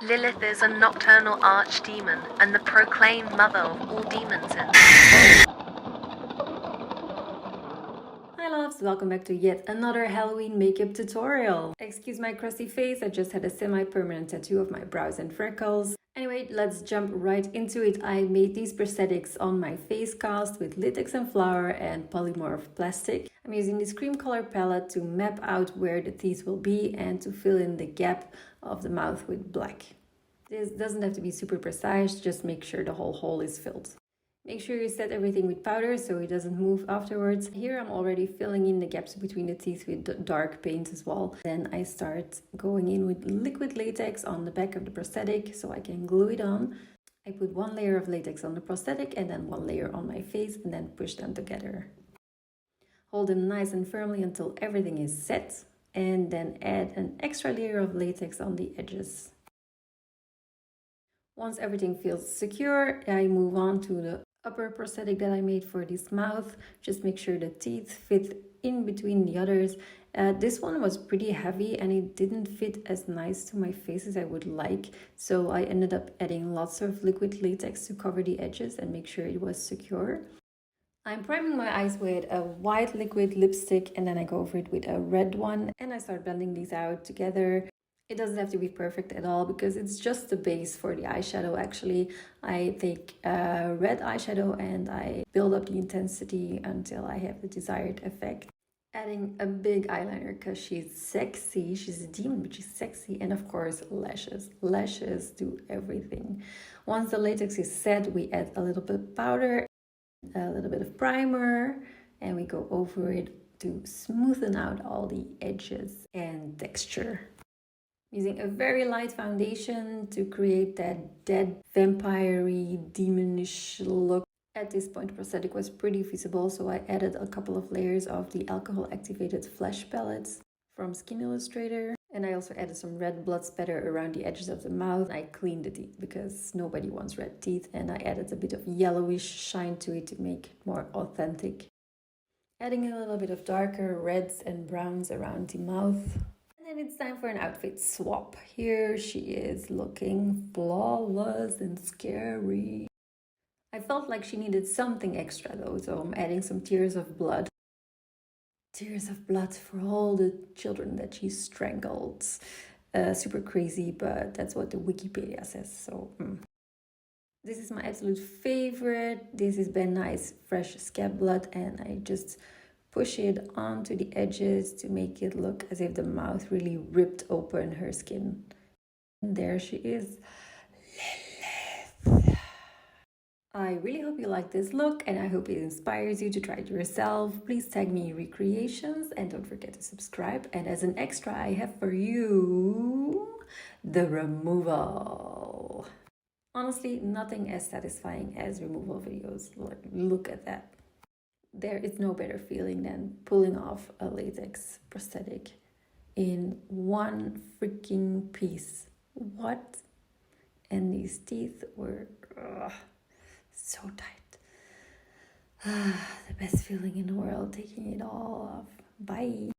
Lilith is a nocturnal archdemon and the proclaimed mother of all demons in. Hi loves, welcome back to yet another Halloween makeup tutorial. Excuse my crusty face, I just had a semi-permanent tattoo of my brows and freckles. Anyway, let's jump right into it. I made these prosthetics on my face cast with latex and flour and polymorph plastic. I'm using this cream color palette to map out where the teeth will be and to fill in the gap of the mouth with black. This doesn't have to be super precise, just make sure the whole hole is filled. Make sure you set everything with powder so it doesn't move afterwards. Here I'm already filling in the gaps between the teeth with dark paint as well. Then I start going in with liquid latex on the back of the prosthetic so I can glue it on. I put one layer of latex on the prosthetic and then one layer on my face and then push them together. Hold them nice and firmly until everything is set and then add an extra layer of latex on the edges. Once everything feels secure, I move on to the upper prosthetic that I made for this mouth. Just make sure the teeth fit in between the others. This one was pretty heavy and it didn't fit as nice to my face as I would like. So I ended up adding lots of liquid latex to cover the edges and make sure it was secure. I'm priming my eyes with a white liquid lipstick and then I go over it with a red one and I start blending these out together. It doesn't have to be perfect at all because it's just the base for the eyeshadow actually. I take a red eyeshadow and I build up the intensity until I have the desired effect. Adding a big eyeliner because she's sexy. She's a demon but she's sexy. And of course lashes. Lashes do everything. Once the latex is set, we add a little bit of powder, a little bit of primer, and we go over it to smoothen out all the edges and texture. Using a very light foundation to create that dead, vampire-y, demonish look. At this point, the prosthetic was pretty visible, so I added a couple of layers of the alcohol-activated flesh palettes from Skin Illustrator. And I also added some red blood spatter around the edges of the mouth. I cleaned the teeth because nobody wants red teeth, and I added a bit of yellowish shine to it to make it more authentic. Adding a little bit of darker reds and browns around the mouth. And it's time for an outfit swap. Here she is looking flawless and scary. I felt like she needed something extra though, so I'm adding some tears of blood. Tears of blood for all the children that she strangled. Super crazy, but that's what the Wikipedia says, so... This is my absolute favorite. This is Ben Nye's Fresh Scab Blood, and I just push it onto the edges to make it look as if the mouth really ripped open her skin. And there she is, Lilith. I really hope you like this look and I hope it inspires you to try it yourself. Please tag me in recreations and don't forget to subscribe. And as an extra, I have for you the removal. Honestly, nothing as satisfying as removal videos. Look at that. There is no better feeling than pulling off a latex prosthetic in one freaking piece. What? And these teeth were so tight. The best feeling in the world, taking it all off. Bye.